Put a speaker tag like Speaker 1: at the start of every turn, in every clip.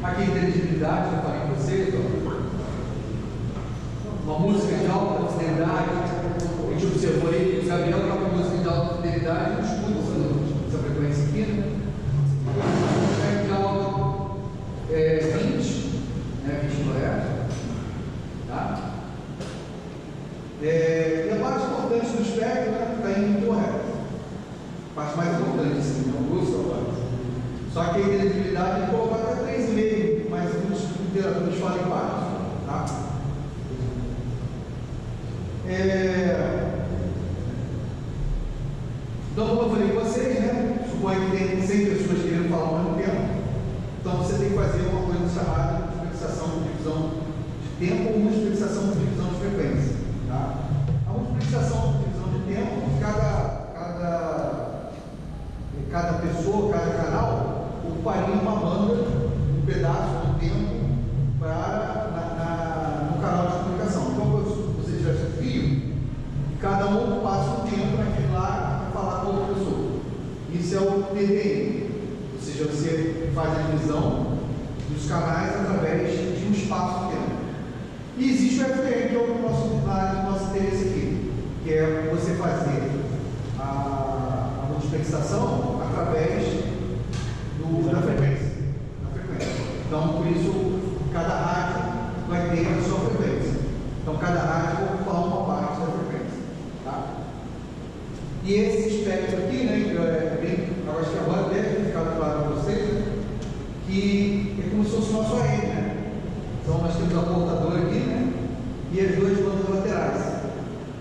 Speaker 1: Aqui, inteligibilidade, eu falei com vocês, ó. Uma música de alta fidelidade, a gente observou aí, o Gabriel está com uma música de alta fidelidade, a gente escuta essa frequência aqui, né? De alta 20, né? 20 kHz, tá? E a parte importante do espectro, né? Está em 1000 Hz. A parte mais importante, assim, não custa agora. Só que a inteligibilidade ele colocou até 3,5, mas muitos literatores falam em 4, tá? Então, como eu falei com vocês, né? Suponho que tem 100 pessoas querendo falar ao mesmo tempo. Então, você tem que fazer uma coisa chamada multiplexação de divisão de tempo ou multiplexação de divisão de frequência. Tá? A multiplexação de divisão de tempo, cada pessoa, cada canal, ocuparia uma banda, um pedaço do tempo no canal de comunicação. Então, se você tivesse um fio, cada um passa um tempo naquele lá para falar com outra pessoa. Isso é o TDM, ou seja, você faz a divisão dos canais através de um espaço-tempo. E existe o FTM, que é o nosso interesse aqui, que é você fazer a multiplexação através da frequência. Então, por isso, cada rádio vai ter a sua frequência. Então, cada rádio vai ocupar uma parte da frequência. Tá? E esse espectro aqui, né, eu acho que agora deve ter ficado claro para vocês, né, que é como se fosse o nosso AM, né? Então, nós temos a portadora aqui, né, e as duas bandas laterais,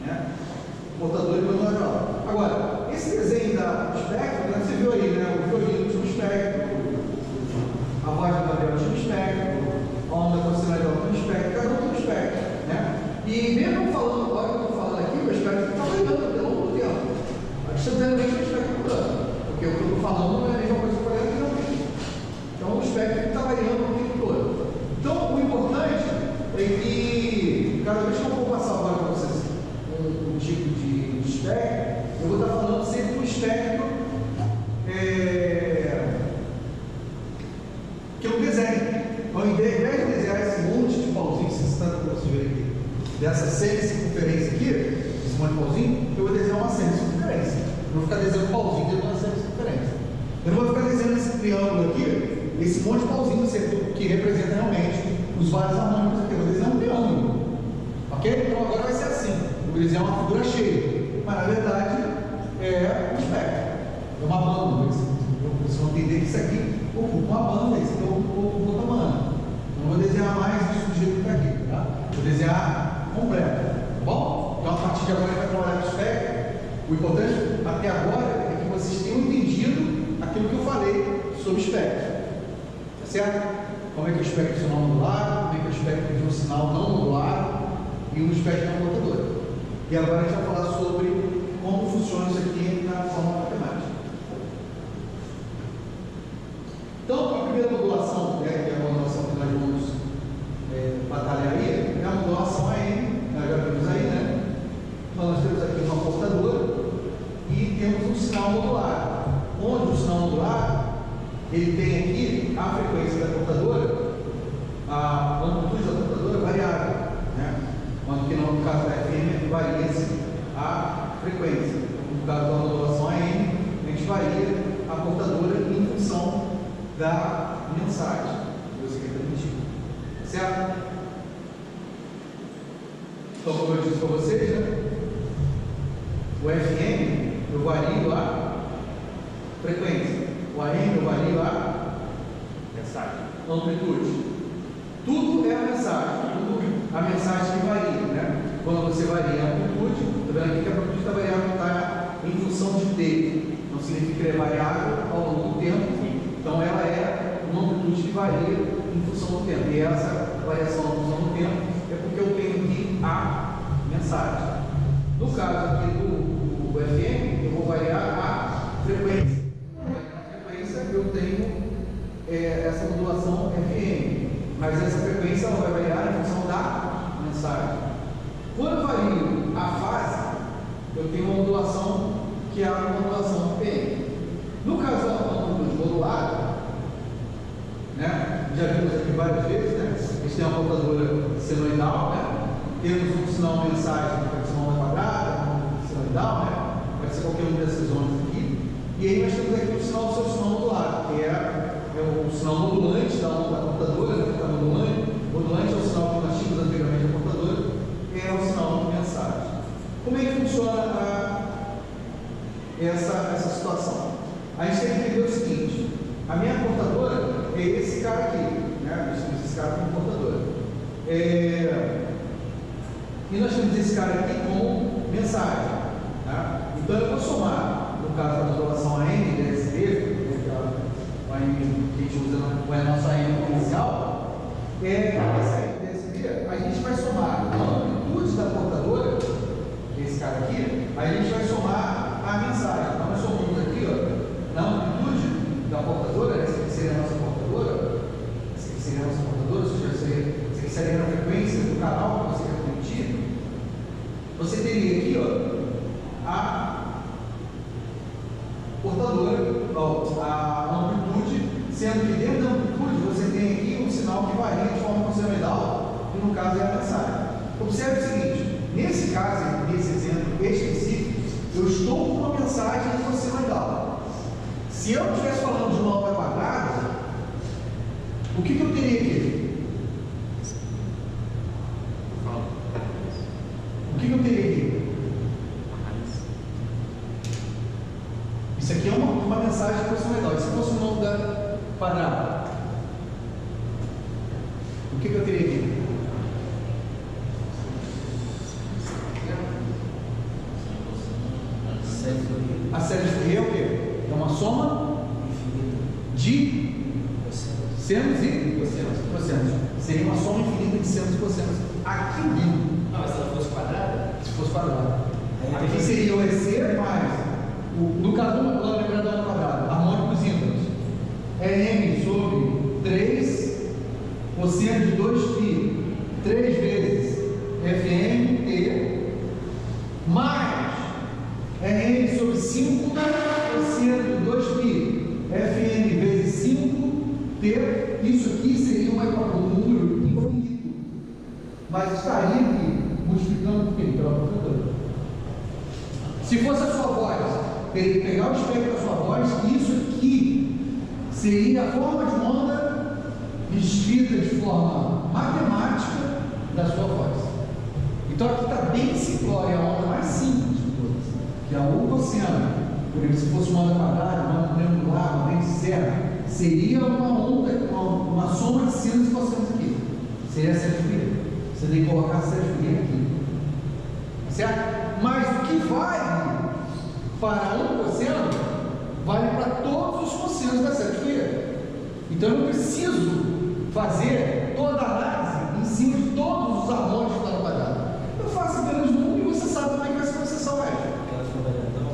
Speaker 1: né? Portador e banda lateral. Agora, esse desenho do espectro, né, você viu aí, né, o violino tinha um espectro, a voz do Gabriel tinha um espectro, a onda considerável tinha um espectro, cada um tem um espectro, né? E mesmo falando agora, que eu estou falando aqui, o espectro está variando ao longo do tempo. Instantaneamente o espectro mudando, porque o que eu estou falando não é a mesma coisa que eu falei anteriormente. Então o espectro está variando o tempo todo. Então o importante é que, cada vez que eu vou passar agora para vocês um tipo de espectro, eu vou estar falando sempre do espectro que eu desenho. Ao invés de desenhar esse monte de pauzinho, se tanto para você ver aqui, dessa semicircunferência aqui, esse monte de pauzinho, eu vou desenhar uma semicircunferência. Eu vou ficar desenhando pauzinho dentro de uma semicircunferência. Eu não vou ficar desenhando esse triângulo aqui, esse monte de pauzinho que representa realmente os vários harmônicos aqui. Eu vou desenhar um triângulo. Ok? Então agora vai ser assim. Eu vou desenhar uma figura cheia. Mas na verdade é um espectro. É uma banda. Vocês vão entender que isso aqui ocupa uma banda, isso aqui ocupa outra banda. Não vou desenhar mais isso do jeito que está aqui. Tá? Vou desenhar completo. Tá bom? Então a partir de agora a gente vai trabalhar com o espectro. O importante até agora é que vocês tenham entendido aquilo que eu falei sobre espectro. Tá certo? Como é que o espectro de sinal modular, como é que o espectro de um sinal não modular e o espectro não portador. E agora a gente vai falar sobre como funciona isso aqui na forma matemática. Então, a primeira modulação, né, que é a modulação que nós vamos batalhar aí, é a modulação AM, nós já vimos aí, né? Então, nós temos aqui uma portadora e temos um sinal modular. Onde o sinal modular, ele tem aqui a frequência da portadora, a amplitude da portadora variável, né? Quando que no caso da FM varia-se a frequência. No caso da modulação AM, a gente varia a portadora em função da mensagem que você quer transmitir. Certo? Então, como eu disse para vocês, né? O FM eu vario a frequência, o AM eu vario a mensagem, amplitude. Tudo é a mensagem, tudo a mensagem que varia, né? Quando você varia a amplitude, está vendo aqui que a amplitude está variável, está em função de T. Não significa que ela é variável ao longo do tempo. Então ela é uma amplitude que varia em função do tempo. E essa variação em função do tempo é porque eu tenho aqui a mensagem. No caso aqui do FM, eu vou variar a frequência. Na frequência eu tenho essa modulação FM. Mas essa frequência ela vai variar em função da mensagem. Quando eu vario a fase, eu tenho uma modulação que é a modulação PM. No caso da amplitude modulada, né, já vimos aqui gente tem uma portadora senoidal, né? Temos um sinal mensagem que pode ser uma onda quadrada, um senoidal, né? Pode ser qualquer uma dessas ondas aqui. E aí nós temos aqui o sinal modular, que é o sinal modulante da portadora, né? Que está modulante. Modulante é o sinal que nós tínhamos anteriormente da portadora, é o sinal de mensagem. Como é que funciona essa situação? A gente tem que entender o seguinte: a minha portadora é esse cara aqui, né? Esse cara como portadora. E nós temos esse cara aqui como mensagem, né? Então eu vou somar, no caso da modulação AM, DSB, que é a AM que a gente usa, é a nossa AM inicial, essa AM DSB, a gente vai somar a amplitude da portadora, esse cara aqui, a gente vai somar a mensagem. Então nós somamos aqui, ó, na amplitude da portadora, essa aqui seria a nossa portadora, essa aqui seria a nossa portadora, ou seja, essa aqui seria a frequência do canal que você quer transmitir. Você teria aqui, ó, a portadora, ó, a amplitude, sendo que dentro da amplitude você tem aqui um sinal que varia de forma senoidal, que no caso é a mensagem. Observe o seguinte: nesse caso, nesse exemplo específico, eu estou com uma mensagem senoidal. Se eu estivesse falando de uma onda quadrada, o que eu teria aqui? O que eu teria aqui? Isso aqui é uma mensagem senoidal. E se fosse uma onda quadrada, o que eu teria aqui? A série de Fourier é o quê? É uma soma de senos e cossenos. Seria uma soma infinita de senos e cossenos. Aqui mesmo.
Speaker 2: Não, mas se ela fosse quadrada?
Speaker 1: Se fosse quadrada. Aqui seria o EC mais, no caso, vamos lembrar da onda quadrada, harmônicos íntegros. É M sobre 3 cosseno de 2π, 3 vezes FMT, mais N sobre 5 cosseno de 2π, Fn vezes 5T. Isso aqui seria um número infinito, mas estaria aqui multiplicando por quê? Pela portadora. Se fosse a sua voz, teria que pegar o espectro da sua voz, e isso aqui seria a forma de onda escrita de forma matemática da sua voz. Então aqui está bem simplória, a onda mais simples de todas, que é o cosseno. Por exemplo, se fosse uma onda quadrada, uma onda triangular, uma lente zero, seria uma onda, uma soma de senos e cossenos aqui. Seria a série de Fourier. Você tem que colocar a série de Fourier aqui. Certo? Mas o que vale para um cosseno, vale para todos os cossenos da série de Fourier. Então eu não preciso fazer toda a análise em cima de todos os harmônicos da onda quadrada. Eu faço apenas um e você sabe como é que vai ser a processão média.
Speaker 2: Aquela fundamental?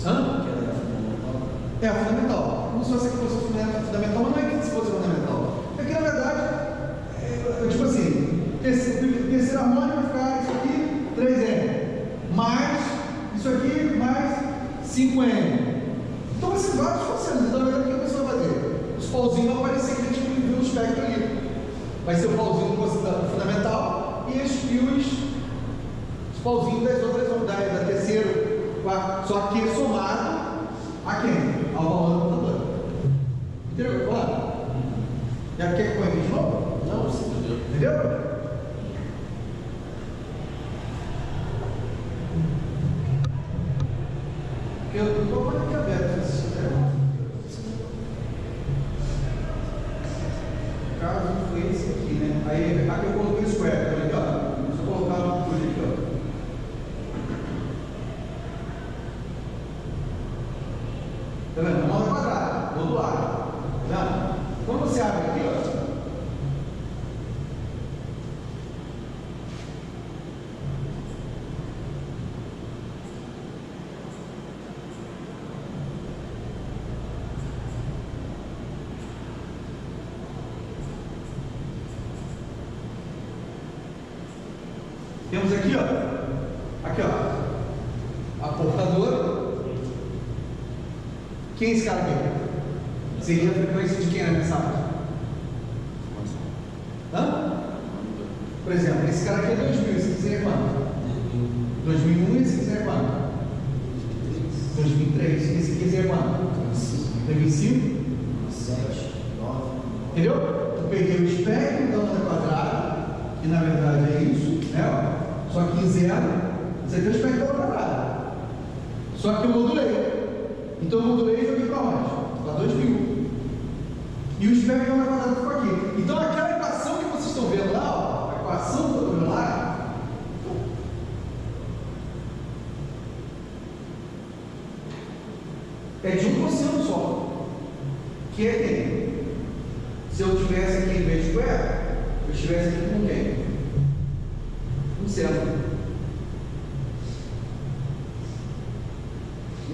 Speaker 1: Hã?
Speaker 2: Aquela é fundamental?
Speaker 1: É a fundamental. Como se fosse fundamental, mas não é que se fosse fundamental. É que na verdade, tipo assim, terceiro harmônico vai ficar isso aqui, 3N, mais isso aqui, mais 5N. Então vai ser vários cossenos. Então na verdade o que você vai fazer? Os pauzinhos vão aparecer que a gente viu no espectro ali. Vai ser o pauzinho do fundamental e os pauzinhos das outras ondas, da terceira, quarta, só que somado a quem? Ao valor do computador. Entendeu? Claro? Já quer que põe aqui de novo?
Speaker 2: Não, você entendeu?
Speaker 1: Entendeu? Eu estou com aqui aberto, se você quiser. O caso foi esse aqui, né? Aí aqui eu coloquei o square, tá ligado? Deixa eu colocar uma coisa aqui, ó. Tá vendo? Uma onda quadrada, modular. Tá vendo? Quando você abre aqui, ó. Temos aqui, ó, a portadora. Quem é esse cara aqui? Seria a frequência de quem na mensagem? Hã? Por exemplo, esse cara aqui é 2000, esse aqui seria quanto? 2001 e esse aqui seria quanto? 2003, esse aqui seria quanto? 2005?
Speaker 2: 7, 9.
Speaker 1: Entendeu? Eu peguei o espectro da onda quadrada, que na verdade é isso, né? Só que em zero, você tem o espectro da onda quadrada. Só que eu modulei. Então eu modulei e joguei para onde? Para 2000. E o espectro da onda quadrada ficou aqui. Então aquela equação que vocês estão vendo lá, ó, a equação que eu estou vendo lá, é de um cosseno só, que é quem? Se eu tivesse aqui em vez de square, eu estivesse aqui com quem? Um seno.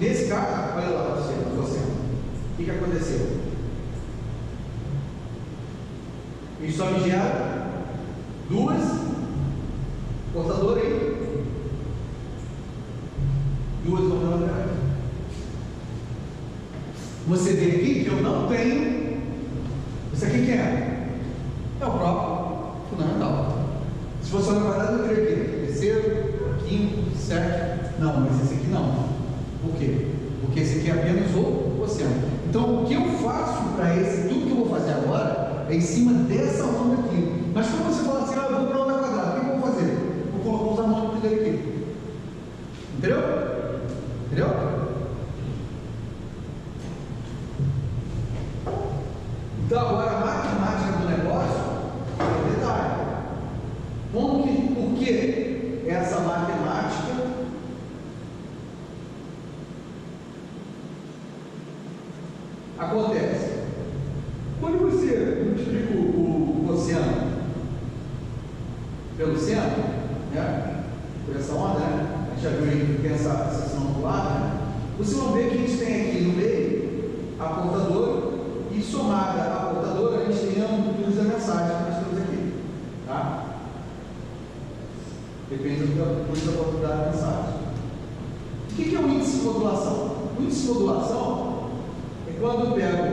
Speaker 1: Nesse caso, olha lá você, o cosseno. O que aconteceu? Isso só me gera duas portadoras aí. Duas portadoras. Você vê aqui que eu não tenho. Isso aqui quem é? É o próprio fundamental. Se fosse uma quadrada, eu teria aqui terceiro, quinto, sétimo. Não, mas esse aqui não. Por quê? Porque esse aqui é apenas o cosseno. Então, o que eu faço para esse, tudo que eu vou fazer agora, é em cima dessa onda aqui. Mas quando você fala assim, eu vou para a onda quadrada, o que eu vou fazer? Vou colocar os harmônicos dele aqui. Entendeu? Entendeu? Então agora a matemática do negócio é um detalhe. Por que essa matemática acontece? Quando você multiplica o cosseno pelo seno, né? Por essa onda, né? A gente já viu aí que tem essa seção do lado, né? Você vai ver que a gente tem aqui no meio a portadora. E somada à portadora, a gente tem a amplitude da mensagem que nós temos aqui. Tá? Depende da amplitude da portadora da mensagem. O que é o índice de modulação? O índice de modulação é quando eu pego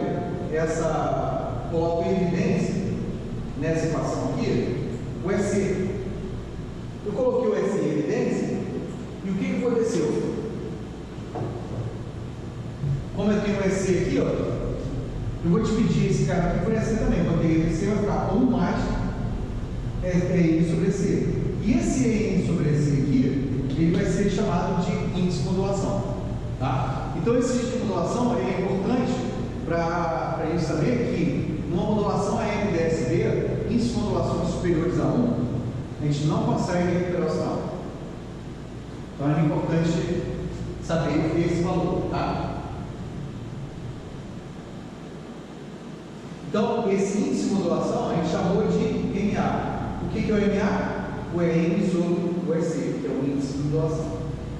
Speaker 1: essa, coloco em evidência nessa equação aqui, o EC. Eu coloquei o EC em evidência e o que aconteceu? Como eu tenho o EC aqui, ó. Eu vou dividir esse cara aqui por EC também, porque esse vai ficar 1 mais EN sobre EC. E esse EN sobre EC aqui, ele vai ser chamado de índice de modulação. Tá? Então esse índice de modulação é importante para a gente saber que numa modulação AM/DSB, índices de modulação superiores a 1, a gente não consegue recuperar o sinal. Então é importante saber esse valor. Tá? Então, esse índice de modulação a gente chamou de MA. O que é o MA? O EM sobre o EC, que é o índice de modulação.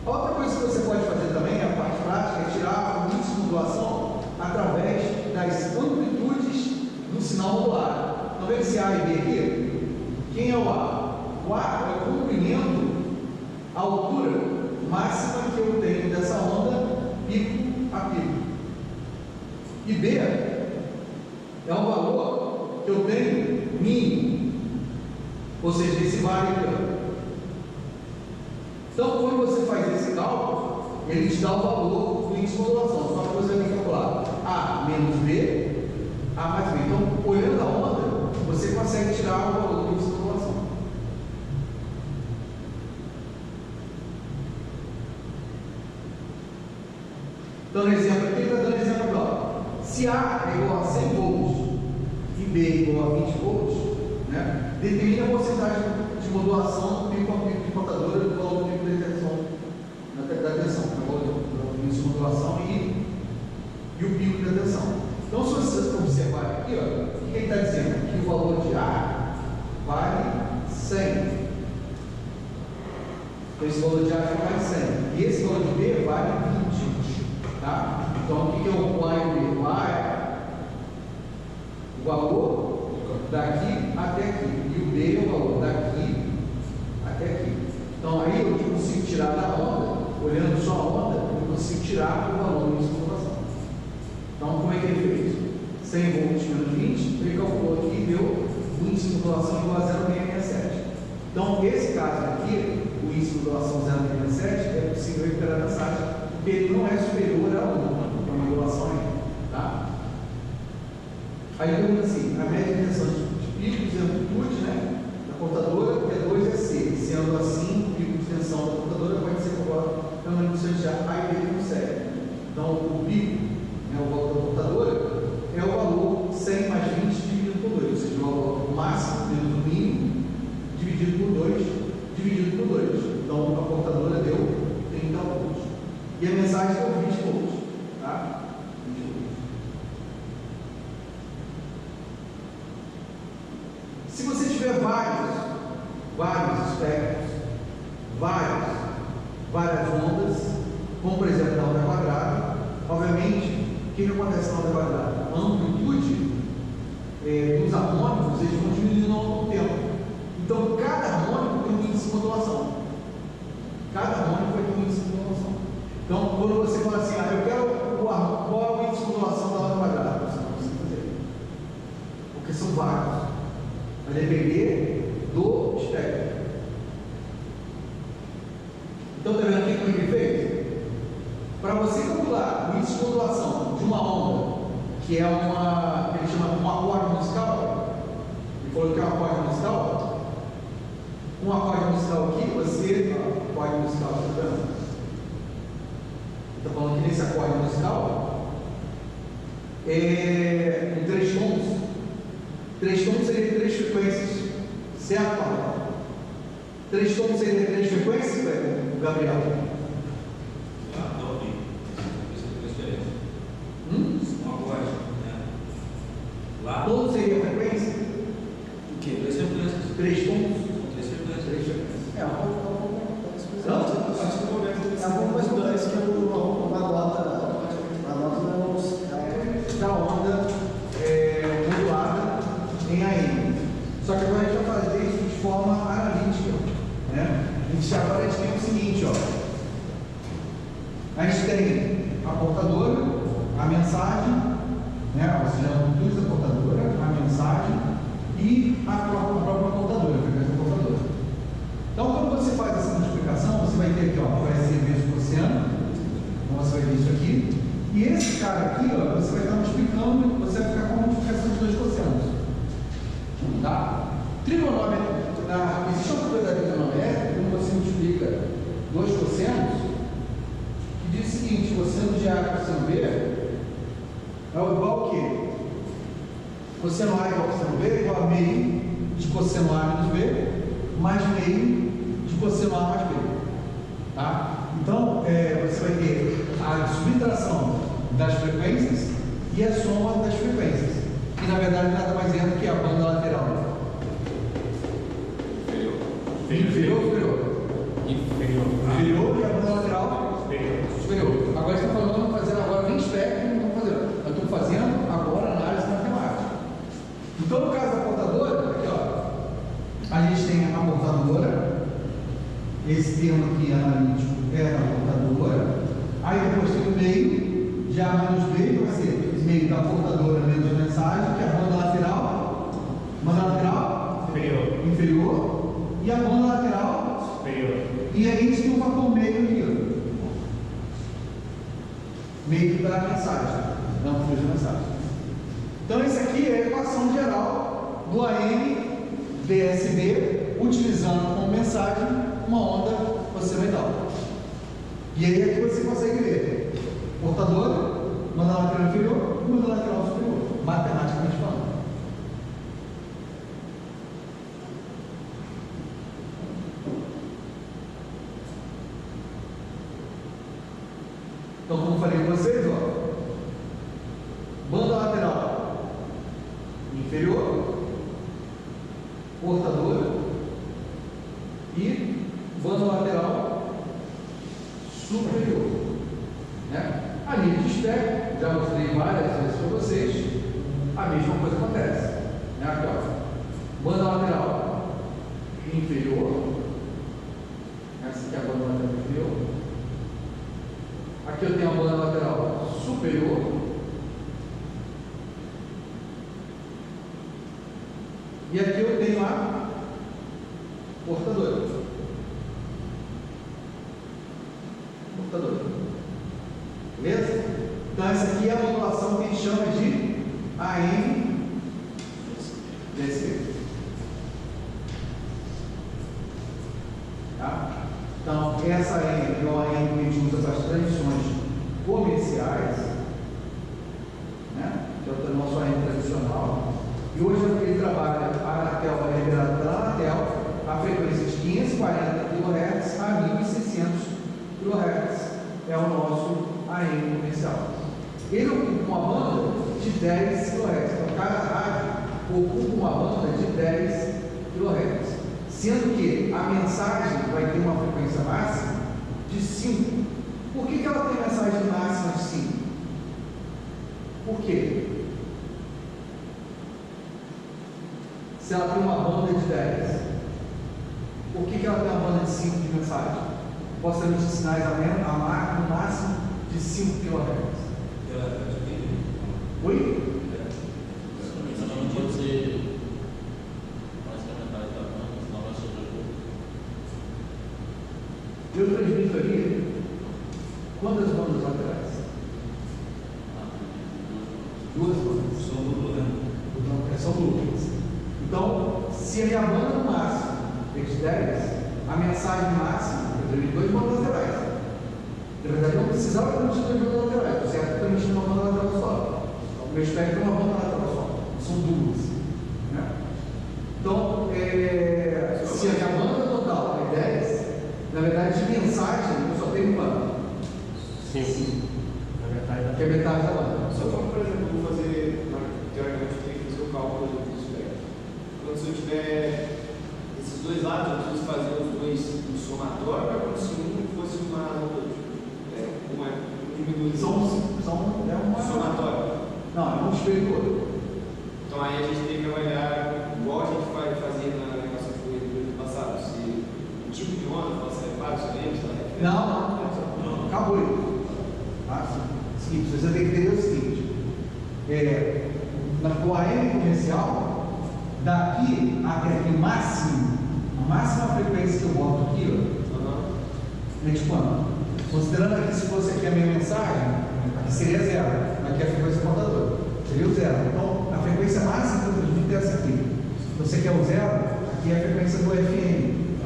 Speaker 1: A outra coisa que você pode fazer também, a parte prática, é tirar o índice de modulação através das amplitudes do sinal modular. Então, vê esse A e B aqui. Quem é o A? O A é o comprimento, a altura máxima que eu tenho dessa onda, pico a pico. E B é o valor que eu tenho mínimo, ou seja, esse vale aqui. Então, quando você faz esse cálculo, ele te dá o valor do índice de modulação. Só que você vai calcular A menos B, A mais B. Então, olhando a onda, você consegue tirar o valor do índice de modulação. Então, no exemplo aqui, está dando exemplo aqui, ó. Se A é igual a 100 volts e B é igual a 20 volts, né, determina a porcentagem de modulação do pico a pico de contadora do valor do pico de tensão, da tensão, o valor do índice de modulação e o pico da tensão. Então, se vocês observarem aqui, ó, o que ele está dizendo? Que o valor de A vale 100. Então, esse valor de A vale 100. E esse valor de B vale 20. Tá? Então, o que é o A e o B? O A é o valor daqui até aqui. E o B é o valor daqui até aqui. Então, aí eu consigo tirar da onda, olhando só a onda, eu consigo tirar o valor de modulação. Então, como é que ele fez? 100 volts menos 20, ele calculou aqui e deu o índice de modulação igual a 0,667. Então, esse caso aqui, o índice de modulação 0,97, é possível recuperar a mensagem, porque ele não é superior a 1, a modulação ainda, tá? Aí pergunta assim, a média de tensão de picos e amplitude, né, da portadora, que é 2 EC, sendo assim, o pico de tensão da portadora pode ser calculado pela manipulação de A e B como série. Então, o pico, né, o valor da portadora, é o valor 100 mais 20 dividido por 2, ou seja, o valor máximo dentro do mínimo dividido por 2, dividido por 2. Então, a portadora deu 30 volts. E a mensagem deu 20 volts, tá? 20 volts. Se você tiver vários espectros, várias ondas, como por exemplo na onda quadrada, obviamente, o que acontece na onda quadrada? A amplitude dos harmônicos, eles vão diminuindo ao longo do tempo. Então, cada harmônico tem um índice de modulação. Cada harmônico vai ter um índice de modulação. Então, quando você fala assim, eu quero qual é o índice de modulação da onda quadrada, você não consegue fazer. Porque são vários. Vai depender do espectro. Então, está vendo aqui como ele fez? Para você calcular o índice de modulação de uma onda, que é ele chama um acorde musical, ele falou que é um acorde musical. Um acorde musical aqui, acorde musical, está vendo? Está falando que nesse acorde musical em 3 tons. 3 tons seriam 3 frequências, certo? 3 tons seriam 3 frequências, Gabriel?
Speaker 3: Não vi. Isso é diferente. Uma acorde, né? Lá.
Speaker 1: Tom seria frequência?
Speaker 3: O quê? 3 frequências.
Speaker 1: 3 tons?
Speaker 3: São 3 frequências.
Speaker 1: 3 frequências.
Speaker 2: É um pouco mais que uma nota
Speaker 1: Da onda modulada em AM. Só que agora a gente vai fazer isso de forma analítica, né? Agora a gente tem o seguinte, ó. A gente tem a portadora, a mensagem, né? Ou seja, a amplitude da portadora, a mensagem e a própria portadora, a frequência da portadora. Então, quando você faz essa multiplicação, você vai ter aqui, ó, o SC vezes o cosseno. Então, você vai ver isso aqui. E esse cara aqui, ó, você vai estar multiplicando, você vai ficar com a multiplicação de 2 cossenos. Tá? Trigonometria, existe uma propriedade trigonométrica, quando você multiplica 2 cossenos, que diz o seguinte: cosseno de A e cosseno B é igual a quê? Cosseno A igual a cosseno B é igual a meio de cosseno A menos B, mais meio de cosseno A mais B. Tá? Então, você vai ter a subtração das frequências e a soma das frequências, que na verdade nada mais é do que a banda lateral. Inferior e a banda lateral superior. Agora você está falando, fazendo agora 20 espectros, não estou fazendo. Eu estou fazendo agora análise matemática. Então, no caso da portadora, aqui ó, a gente tem a portadora, esse termo aqui analítico é a portadora, aí depois tem o meio, já menos B, vai ser meio da portadora menos a mensagem, que é a banda lateral inferior, e a banda lateral superior. E aí a gente tem um fator meio aqui, ó. Meio da mensagem, não fuja da mensagem. Então, esse aqui é a equação geral do AM DSB, utilizando como mensagem uma onda ocidental. E aí é que você consegue ver portadora, banda lateral inferior e banda lateral superior, matematicamente falando. Então, como eu falei com vocês, ó, banda lateral inferior, portadora e banda lateral superior, né? A nível de espectro, já mostrei várias vezes para vocês, a mesma coisa acontece, né? Aqui, ó, banda lateral inferior, essa aqui é a banda lateral inferior. Aqui eu tenho a banda lateral superior e aqui eu tenho a portadora. Beleza? Então essa aqui é a modulação que a gente chama de AM/DC. Tá? Então essa AM é uma AM que a gente usa para as transmissões comerciais, né? Que é o nosso AM tradicional. E hoje ele trabalha, a Anatel vai liberar pela Anatel a frequência de 540 kHz a 1600 kHz. É o nosso AM comercial. Ele ocupa uma banda de 10 kHz. Então, cada rádio ocupa uma banda de 10 kHz. Sendo que a mensagem vai ter uma frequência máxima de 5. Por que ela tem mensagem máxima de 5? Por quê? Se ela tem uma banda de 10, por que ela tem uma banda de 5 de mensagem? Posso transmitir sinais no máximo de 5 kHz. Oi?
Speaker 4: Não pode ser mais que a metade da banda, senão vai sobrepor.
Speaker 1: Eu transmito aqui quantas bandas laterais? Duas bandas.
Speaker 3: São duplo, né?
Speaker 1: São duplas. Então, se a minha banda no máximo é de 10, a mensagem máxima eu transmito 2 bandas laterais. Na verdade, eu não precisava transmitir 2 bandas laterais, certo? Eu transmiti uma banda lateral só. O meu espectro é uma banda lateral só. São duas. Né? Então, se a minha banda total é 10, na verdade, de mensagem eu só tenho quanto? 5. Que é metade da banda.
Speaker 5: Só como, por exemplo, eu vou fazer, teoricamente, eu tenho que fazer o cálculo do espectro. Quando se eu tiver esses dois lados, eu preciso fazer os dois no somatório, é como se um fosse uma diminuição.
Speaker 1: É uma
Speaker 5: Somatório.
Speaker 1: Não, é um espelho todo.
Speaker 5: Então aí a gente tem que trabalhar igual a gente fazia na negócio que foi no passado. Se o tipo de onda fosse reparo, você lembra?
Speaker 1: Não. Acabou isso. Tá? Seguinte, você tem que entender o seguinte. Com a AM comercial, daqui até aqui máximo, a máxima frequência que eu boto aqui, ó, é de quanto? Considerando aqui, se fosse aqui a minha mensagem, aqui seria 0, aqui é a frequência portadora, seria o 0. Então, a frequência máxima que eu transmito é essa aqui. Se você quer o 0, aqui é a frequência do FM,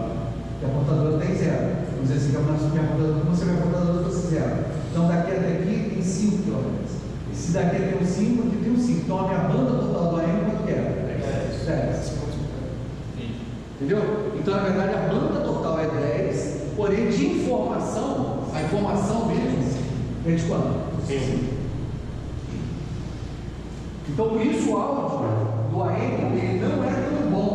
Speaker 1: que a portadora tem 0. Vamos dizer assim, que a minha portadora, como se a minha portadora fosse 0. Então, daqui até aqui tem 5 kHz. E se daqui tem um 5, aqui tem um 5. Então, a minha banda total do AM quanto que é? 10. Entendeu? Então, na verdade, a banda total é 10, porém, de informação, a informação mesmo é de quanto? 5. Então, por isso o áudio do AM ele não é tão bom,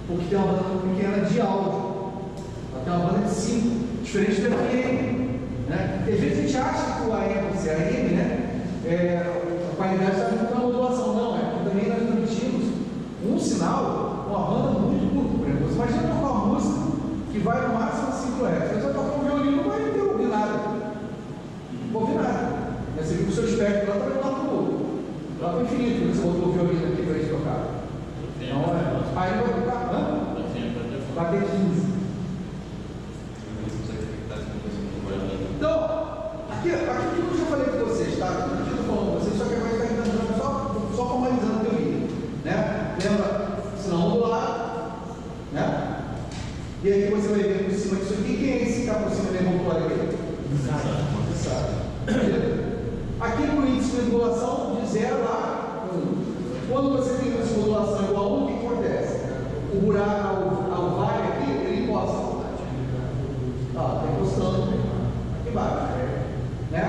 Speaker 1: porque tem uma banda pequena de áudio, ela tem uma banda de 5, diferente do FM. Né? E às vezes a gente acha que o AM, se é AM, né, a qualidade está muito na modulação. Não, é porque também nós transmitimos um sinal com uma banda muito curta. Por exemplo, você imagina tocar uma música que vai no máximo a 5 Hz. Você vai tocar um violino, não vai ouvir nada. Não vai ouvir nada. Você viu que o seu espectro lá também lá para o infinito, você botou o violino aqui para a gente tocar. Então, aí vai tocar. Vai ter 15. Então, aqui que eu já falei com vocês, tá? Tudo que eu estou falando com vocês, só que agora está entrando só formalizando a teoria. Né? Lembra? Sinal modular, né? E aí você vai ver por cima disso aqui, quem é esse que está por cima da modular aqui? Aqui no índice de modulação, de 0 a 1. Quando você tem índice de modulação igual a 1, o que acontece? O buraco, o vale aqui, ele encosta. Está encostando aqui embaixo. Né?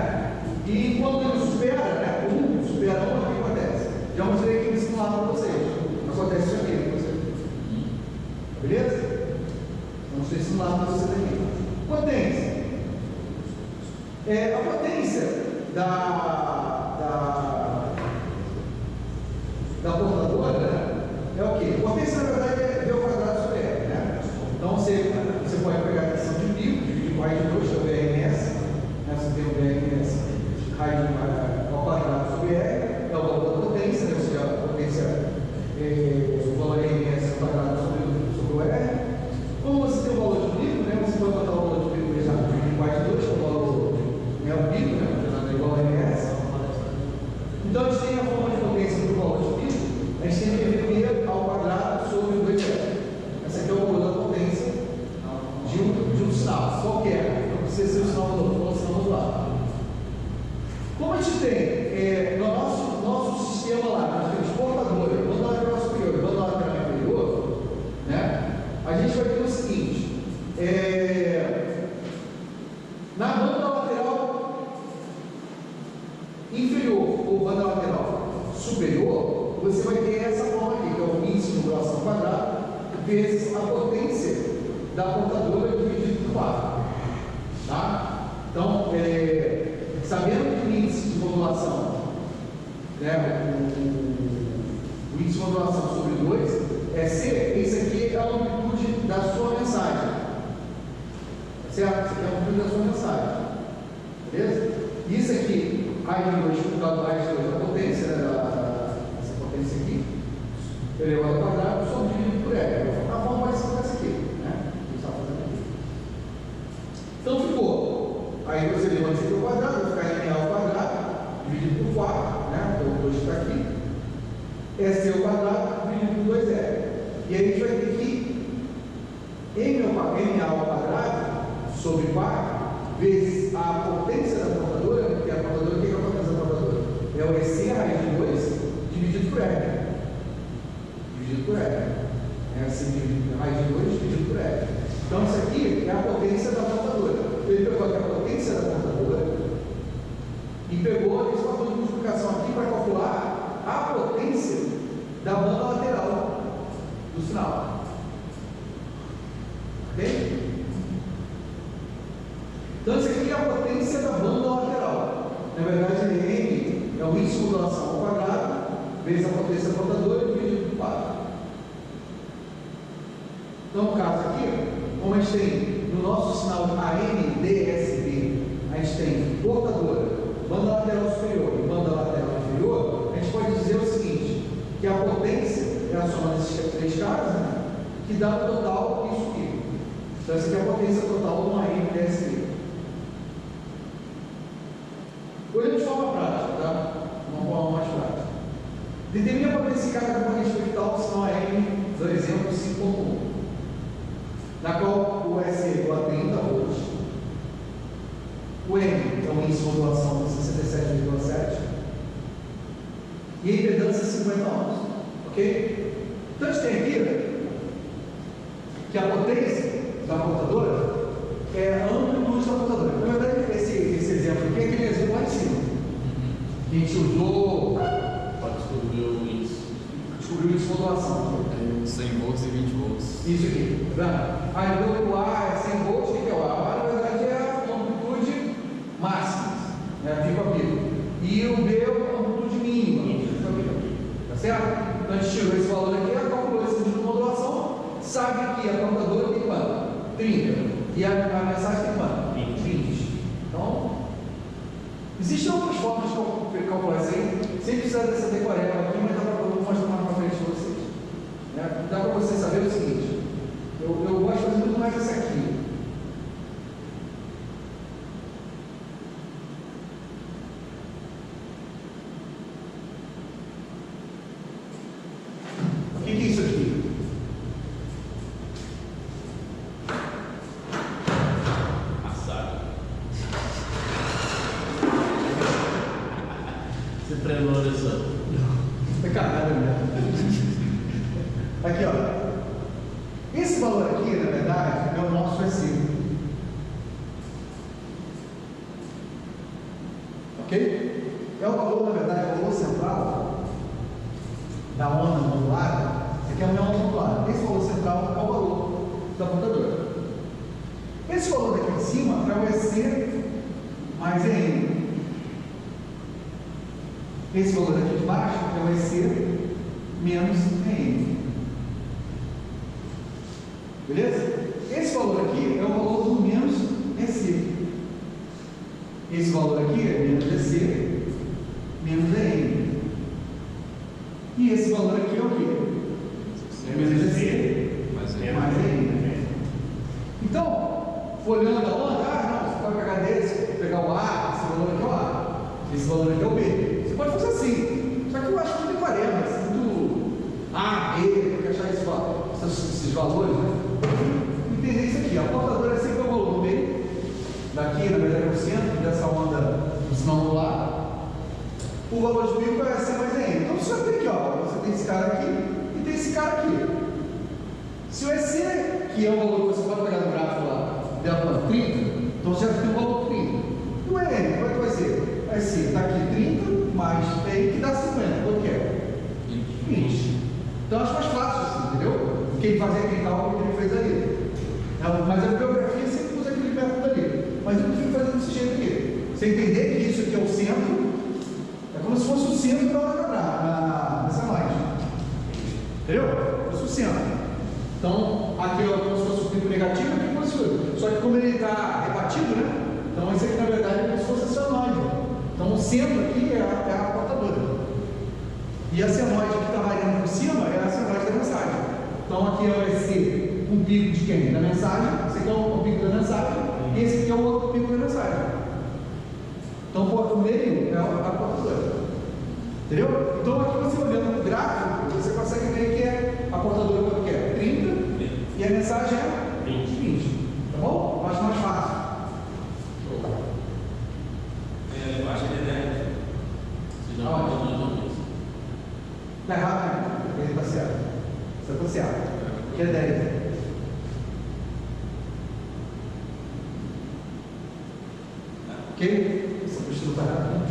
Speaker 1: E quando ele supera, né? 1 supera 1, o que acontece? Já mostrei aqui nesse lado para vocês. Acontece isso aqui com vocês. Beleza? Vamos ter esse lado para vocês aqui. Potência. A potência da portadora, né? É o quê? Potência, na verdade, é V ao quadrado sobre R, né? Então, você pode pegar a tensão de pico, dividir por raiz de 2, que é o VRMS, né? Você tem o VRMS raiz ao quadrado sobre R, é o valor da potência, né? Ou seja, a potência, o valor RMS ao quadrado você vai ter essa forma aqui, que é o índice de modulação quadrado vezes a potência da portadora dividido por 4. Tá? Então, sabendo que o índice de modulação, né, o índice de modulação sobre 2 é C, esse aqui é a amplitude da sua mensagem. Certo? Isso aqui é a amplitude da sua mensagem. Beleza? Isso aqui, raiz de 2 por causa da raiz de 2 da potência, né, essa potência aqui, elevado ao quadrado, só dividido por L. A forma vai ser essa aqui, né? Que está fazendo aqui. Então ficou. Aí você levanta isso aqui ao quadrado, vai ficar M ao quadrado, dividido por 4, né? Então o 2 está aqui. S ao quadrado, dividido por 2L. E aí a gente vai ter que M ao quadrado sobre 4 vezes a potência da portadora, porque a portadora, o que é a potência da portadora? É o EC raiz de 2 dividido por L. Dividido por L. É assim, raiz de 2 dividido por L. Então, isso aqui é a potência da portadora. Ele pegou aqui a potência da portadora e pegou esse fator de multiplicação aqui para calcular a potência da banda lateral do sinal. Ok? Então, isso aqui é a potência da banda lateral. Na verdade, N é o índice de modulação ao quadrado vezes a potência da portadora dividido por 4. Então, no caso aqui, como a gente tem no nosso sinal ANDSB, a gente tem portadora, banda lateral superior e banda lateral inferior, a gente pode dizer o seguinte, que a potência é a soma desses 3 caras, né, que dá no total isso aqui. Então, essa aqui é a potência total de uma ANDSB. Olhando de forma prática, tá? Uma forma mais prática. Determina a potência cada componente vectorial do sinal AM, do exemplo 5.1, na qual o S é igual a 30 volts, o M é o índice de modulação de 67,7 e a impedância 50 ohms, ok? Então a gente tem aqui que a potência da portadora é a amplitude da portadora. Na verdade, esse exemplo aqui é aquele exemplo lá em cima, que a gente usou
Speaker 4: Para descobrir o índice.
Speaker 1: descobriu o índice de modulação.
Speaker 6: 100 volts e 20 volts.
Speaker 1: Isso aqui, tá vendo? Aí o A é 100 volts, o que é o A? O A, na verdade, é a amplitude máxima, né? Pico a pico. E o B é a amplitude mínima, tá certo? Então a gente tirou esse valor aqui, calculou esse nível de modulação, sabe que a portadora tem quanto? 30. E a mensagem tem quanto? 20. Então, existem outras formas de calcular isso aí, sem precisar dessa decoreba aqui, mas dá para eu mostrar mais para frente para vocês. Né? Dá para você saber o seguinte, eu gosto de fazer muito mais essa aqui. O que é isso aqui?
Speaker 4: Assado. Você treinou essa?
Speaker 1: É caralho mesmo. Aqui, ó. Esse valor aqui, na verdade, é o nosso EC. Ok? É o valor, na verdade, é o valor central da onda modulada. Esse aqui é a onda modulada. Esse valor central é o valor da portadora. Esse valor daqui em cima é o EC mais EM. Esse valor aqui de baixo é o EC menos EM. Beleza? Esse valor aqui é o valor do menos EC. Esse valor aqui é menos EC menos EM. E esse valor aqui é o quê? É menos EC mais EM. Então, olhando a onda, você pode pegar desse, pegar o A, esse valor aqui é o A, esse valor aqui é o B. Você pode fazer assim, só que eu acho muito decoreba, assim, muito A, B, tem que achar esses valores, né? Entender isso aqui, a portadora é sempre o valor do meio, daqui, na verdade, é o centro dessa onda do sinal modular. O valor de pico é C mais EM. Então você tem aqui, ó, você tem esse cara aqui e tem esse cara aqui. Se o EC, que é o valor que você pode pegar no gráfico lá, der 30, então você já tem o valor 30. E o EM, como é que vai ser? Vai ser daqui 30 mais EM, que dá 50. Quanto que é?
Speaker 6: 20.
Speaker 1: fazer aquele cálculo que ele fez ali. Não, mas a biografia sempre usa aquele método ali. Mas eu prefiro fazer desse jeito aqui. Você entender que isso aqui é o centro, é como se fosse o centro da hora quadrada, nessa noite. Entendeu? Como se fosse o centro. Então, aqui é como se fosse o pico negativo, aqui é como se fosse. Só que como ele está rebatido, né? Então, esse aqui na verdade é como se fosse a senoide. Então, o centro aqui é a portadora. E a senoide que está variando por cima é a senoide da mensagem. Então, aqui vai ser um pico de quem? Da mensagem. Esse aqui é o pico da mensagem. E esse aqui é o outro pico da mensagem. Então, o meio é a portadora. Entendeu? Então, aqui você olhando no gráfico, você consegue ver que é a portadora quanto que é? 30. E a mensagem é 20. Tá bom? Eu acho mais fácil.
Speaker 3: Eu acho que é 10.
Speaker 4: Você já falou mais isso.
Speaker 1: Está errado, né? Ele está certo. Você está certo. Que é 10. Ok? Essa postura está errada.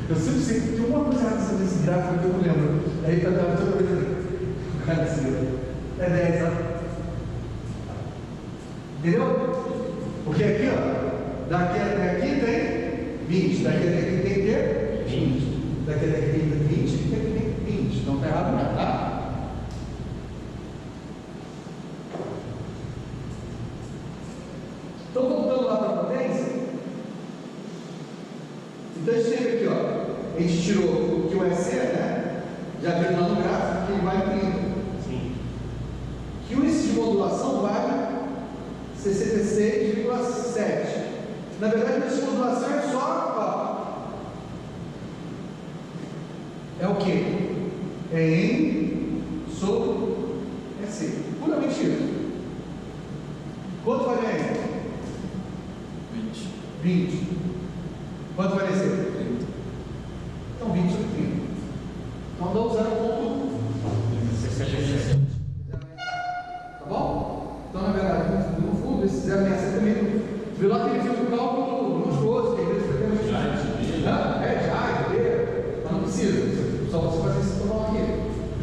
Speaker 1: Eu sempre sei que tem uma coisa errada sobre esse gráfico que eu não lembro. Aí está dando toda vez ali. O cara disse, é 10, ó. Entendeu? Porque aqui, ó, daqui até aqui tem 20, daqui até aqui tem que 20, daqui até aqui tem 20, daqui até aqui tem 20. Então está errado não, tá? Então voltando lá para a potência, então a gente teve aqui, ó, a gente tirou o que o SE, né? Já viu lá no gráfico que ele vai em 30.
Speaker 5: Sim.
Speaker 1: Que o índice de modulação vale 66,7. Na verdade, essa modulação é só, ó, é o que? É N sobre SC. Puramente isso. Quanto vale a N?
Speaker 6: 20.
Speaker 1: 20. Quanto vale a C? 30. Então, 20 sobre 30. Então, dá o 0,67. Tá bom? Então, na verdade, no fundo, esse 0,67 também. Viu lá que ele fez um cálculo monstruoso, que ele fez mas não precisa. Só você fazer esse tamanho aqui.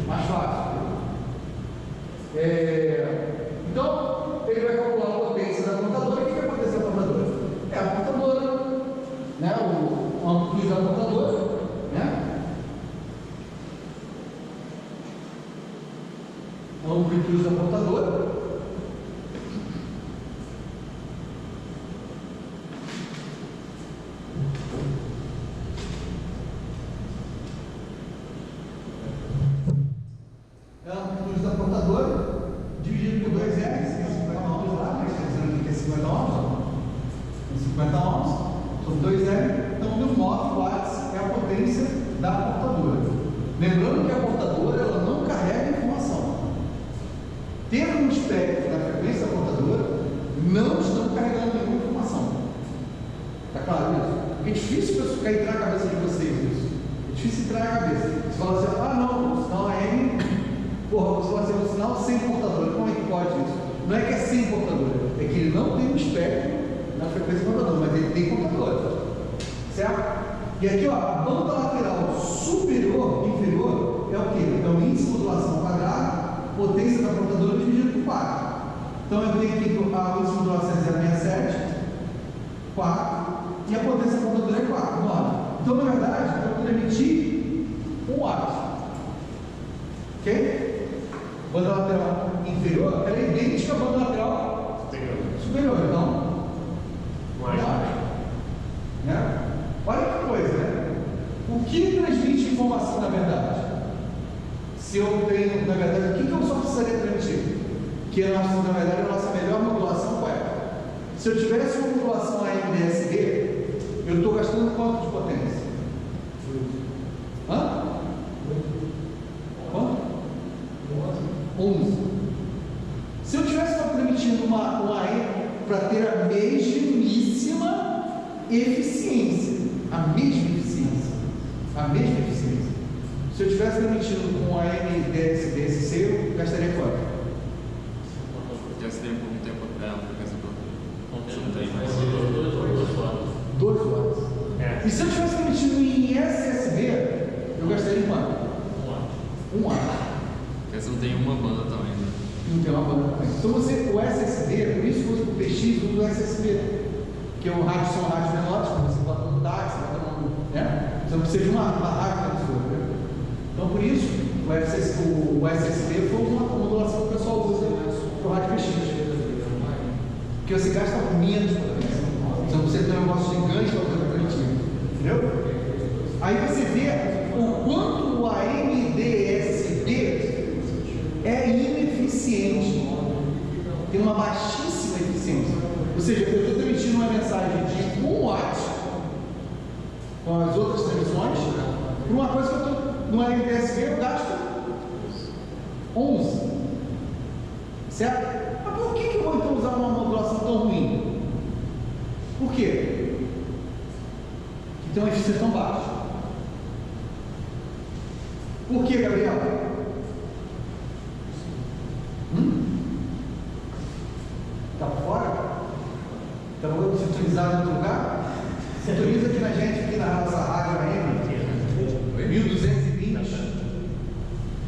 Speaker 1: Mais fácil. Então, ele vai calcular a potência da contadora. O que vai acontecer com a contadora? É a contadora, né? A amplitude da contadora, né? A amplitude da contadora. É a amplitude da portadora dividido por 2 R, 50 ohms lá, mas está dizendo que é 50 ohms, ó. 50 ohms, sobre 2 R, então 1009 watts é a potência da portadora. Lembrando que a portadora ela não carrega informação. Tendo um espectro na frequência da portadora, não estão carregando nenhuma informação. Está claro isso? Porque é difícil entrar na cabeça de vocês isso. É difícil entrar na cabeça. Você fala assim, não, o sinal é M. Porra, você vai ser um sinal sem portadora. Como é que pode isso? Não é que é sem portadora, é que ele não tem um espectro na frequência do portador, mas ele tem portadora. Certo? E aqui, ó, a banda lateral superior, inferior, é o que? É o índice de modulação quadrado, potência da portadora dividido por 4. Então eu tenho aqui que a índice de modulação é 0,67, 4, e a potência da portadora é 4, 9. Então, na verdade, eu vou emitir 1 watt. Ok? Banda lateral inferior, ela é idêntica à banda lateral superior. Então, 1 watt. Né? Olha que coisa, né? O que transmite informação, na verdade? Se eu tenho, na verdade, o que eu só precisaria transmitir? Que na verdade, a nossa melhor modulação qual é? Se eu tivesse uma modulação AM/DSB, eu estou gastando quanto de potência? Hã? Quanto? 11. Se eu tivesse transmitindo uma AM para ter a mesmíssima eficiência, se eu tivesse transmitindo com AM/DSC, eu gastaria quanto?
Speaker 6: Já se tem pouco tempo por causa do.
Speaker 1: 2 watts. E se eu tivesse transmitindo em SSB, eu gastaria quanto? 1 watt.
Speaker 6: Porque você não tem uma banda também, né?
Speaker 1: não tem uma banda também. Então o SSB, por isso que o PX usa o SSB, que é um rádio, são rádios menores, que você bota no táxi, bota no. Né? Você não precisa de uma rádio transmissora. Né? Então por isso o SSB foi uma modulação que o pessoal usa para o rádio PX. Porque você gasta menos potência. Então você tem um negócio gigante para fazer coletivo. Entendeu? Aí você vê o quanto o AMDSB é ineficiente. Tem uma baixíssima eficiência. Ou seja, eu estou transmitindo uma mensagem de 1 watt com as outras transmissões para uma coisa que eu estou no AMDSB eu gasto 11. Certo? Mas por que eu vou então usar uma modulação tão ruim? Por quê? Que tem uma eficiência tão baixa. Por que, Gabriel? Está por fora? Está sintonizado em outro lugar? Sintoniza aqui na gente, aqui na nossa rádio AM 1220.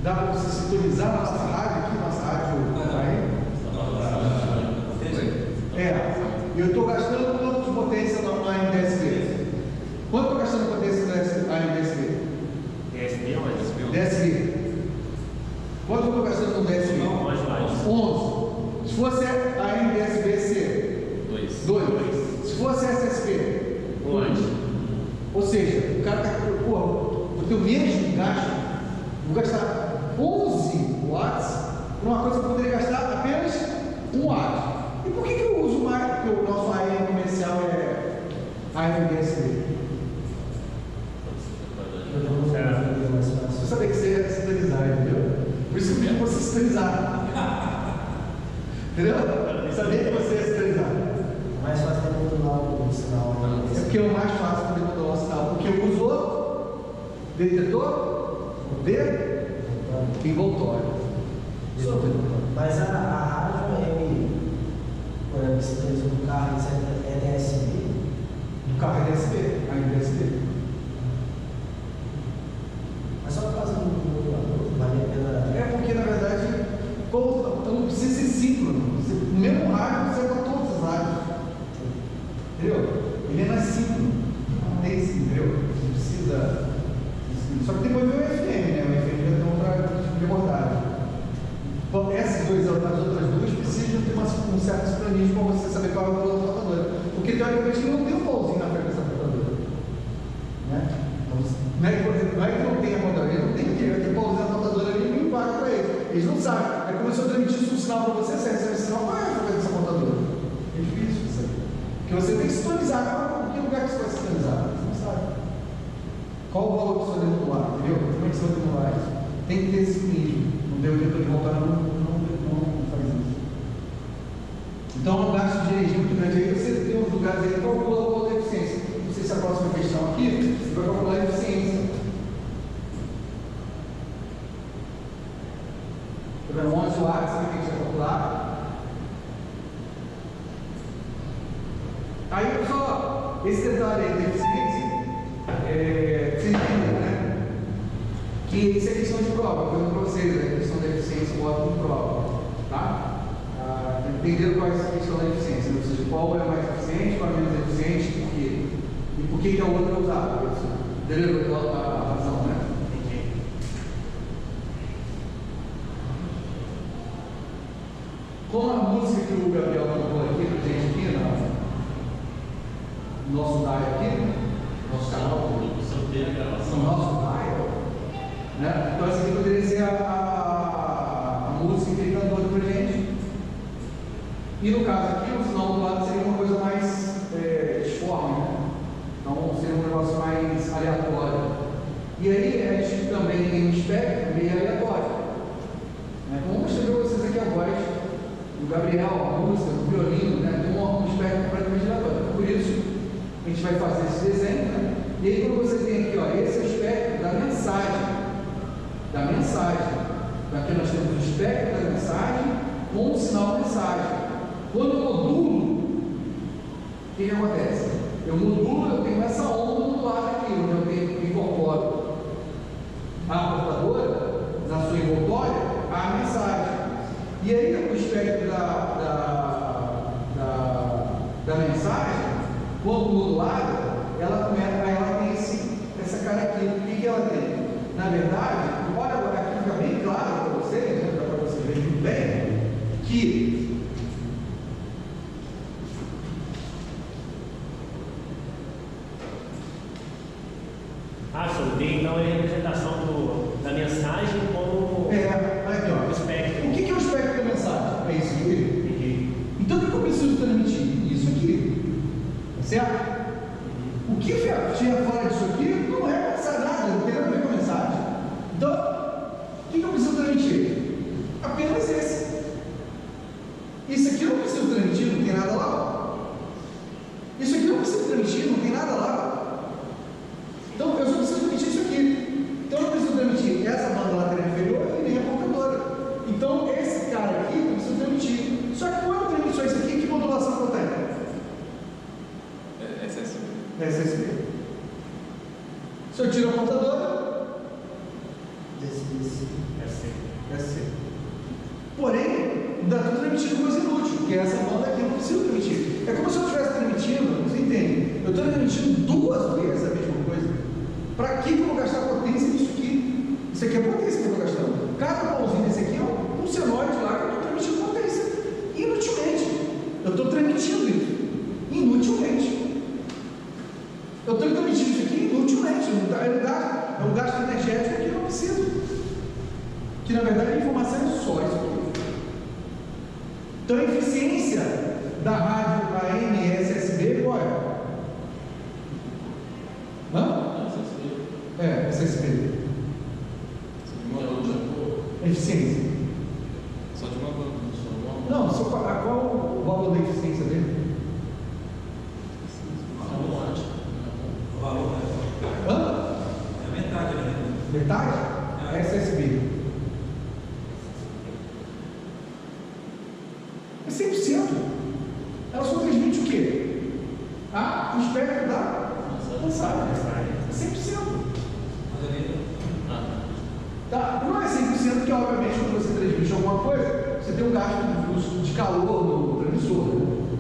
Speaker 1: Dá para você sintonizar a nossa rádio aqui, nossa rádio AM? Eu estou gastando quanto de potência no AMDSB? Quanto estou gastando de potência no AMDSB? DSB. Quanto eu estou gastando no DSB? 11. Se fosse a MDSB-C, 2. Se fosse a SSB, 1. Ou seja, o cara está, o teu mesmo gasto, vou gastar 11 watts para uma coisa que eu poderia gastar apenas 1 watt. E por que eu uso mais? Porque o nosso AM comercial é AMDSB. Você sabe que você é sintonizar, entendeu? Por isso que eu pedi você sintonizar. Entendeu? Sabia que você é sintonizar.
Speaker 2: Mais fácil de modular o sinal.
Speaker 1: É porque é o mais fácil de modular o sinal. Porque eu uso o detetor de envoltório.
Speaker 2: Mas a rádio por exemplo, você fez do carro é DSB?
Speaker 1: Do carro é DSB, a DSB.
Speaker 2: Mas só por causa do modulador, vale a pena.
Speaker 1: É porque na verdade não precisa ser síncrono. No mesmo rádio você vai para todos os rádios. Entendeu? Ele é mais síncrono. Não tem isso, entendeu? Não precisa. Só que depois vem o FM, né? O FM já tem outra tipo de abordagem. Bom, as outras duas precisam ter um certo sincronismo para você saber qual é o valor da portadora. Porque teoricamente não tem um pauzinho na frequência da portadora. Né? Não é que não tem a portadora, ele não tem que ter pauzinho na portadora ali e não paga para eles. Eles não sabem. Aí começou a transmitir um sinal para você, você recebe esse sinal, qual é a frequência dessa portadora? É difícil isso aí. Porque você tem que sintonizar, em que lugar que você vai sintonizar? Você não sabe. Qual o valor que você vai demorar, entendeu? Como é que você vai demorar isso? Tem que ter esse sincronismo. Não deu tempo de voltar, não faz isso. Então, é um gasto de energia muito grande. Aí você tem uns lugares aí que calcula o valor da eficiência. Não sei se a próxima questão aqui, você vai calcular a eficiência. Está vendo? 11 watts, você tem que calcular. Aí, só esse detalhe aí da eficiência, vocês entendem, né? Que isso é questão de prova, eu para vocês, a questão da eficiência, eu boto em prova, tá? Entenderam qual é a questão da eficiência, ou seja, qual é mais eficiente, qual é menos eficiente, por quê? E por que a outra é usada? Entendeu a razão, né? Como a música que o Gabriel colocou aqui pra gente aqui, no nosso dial aqui, nosso canal, no nosso dial, né? Então essa aqui poderia ser a música que ele cantou aqui pra gente. E no caso aqui, o sinal do lado seria uma coisa mais disforme, né? Então seria um negócio mais aleatório. E aí a gente também tem um espectro meio aleatório. Né? Então vamos mostrar para vocês aqui a voz do Gabriel, a música, do violino, né? Tem um espectro completamente aleatório. Por isso a gente vai fazer esse desenho, né? E aí quando você tem aqui, ó, esse é o espectro da mensagem. Aqui nós temos o espectro da mensagem com o sinal mensagem. Quando eu modulo, o que acontece? Eu modulo, eu tenho essa onda do lado aqui, onde eu incorporo a portadora, na sua envoltória, a mensagem. E aí espectro da mensagem, quando modulada, ela tem essa característica. O que ela tem? Na verdade, olha, aqui fica bem claro para vocês, né, para vocês verem muito bem, que
Speaker 7: tem então a representação da mensagem como
Speaker 1: aqui, ó.
Speaker 7: o espectro.
Speaker 1: O que é o espectro da mensagem? É isso aqui. Então o que eu preciso transmitir? Isso aqui. Certo? O que tinha fora disso aqui não é nada, não tem nada a ver com a mensagem. Então, o que eu preciso transmitir? Apenas esse. Isso aqui eu não preciso transmitir, não tem nada lá. Isso aqui eu não preciso transmitir, não tem nada lá. Então, eu só preciso transmitir isso aqui. Então, eu não preciso transmitir essa banda lateral inferior e nem a portadora. Então, esse cara aqui eu preciso transmitir. Só que quando eu transmito só isso aqui, que modulação que eu tenho? SSB. Se eu tiro a portadora, SC. Porém, ainda estou transmitindo coisa inútil, porque essa banda aqui eu não preciso transmitir. É como se eu estivesse transmitindo, você entende? Eu estou transmitindo 2 vezes a mesma coisa. Para que eu vou gastar potência nisso aqui? Isso aqui é potência que eu estou gastando. Cada pauzinho desse aqui é um senoide lá que eu estou transmitindo potência. Inutilmente. Eu estou transmitindo isso. Inutilmente. Eu estou transmitindo isso aqui inutilmente. É um gasto energético que eu não preciso. Que na verdade a informação é só isso aqui. Então a eficiência da rádio AM SSB qual é? SSB. Eficiência.
Speaker 6: Só de uma banda.
Speaker 1: Não, qual o valor da eficiência dele?
Speaker 3: O valor é metade, né?
Speaker 1: Metade? SSB. É 100%. Ela só transmite o quê? O espectro da mensagem. É 100%. Tá? Não é 100%, porque obviamente quando você transmite alguma coisa, você tem um gasto de calor no transmissor, né?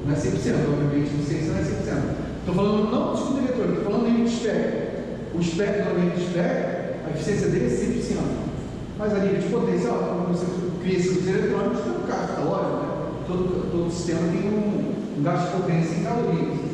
Speaker 1: Não é 100%, obviamente, a eficiência não é 100%. Estou falando não de escuta eletrônica, estou falando de espectro. O espectro do ambiente de espectro, a eficiência dele é 100%. Mas a nível de potência, quando você cria circuitos eletrônicos, tem um gasto calórico, né? Todo sistema tem um gasto de potência em calorias.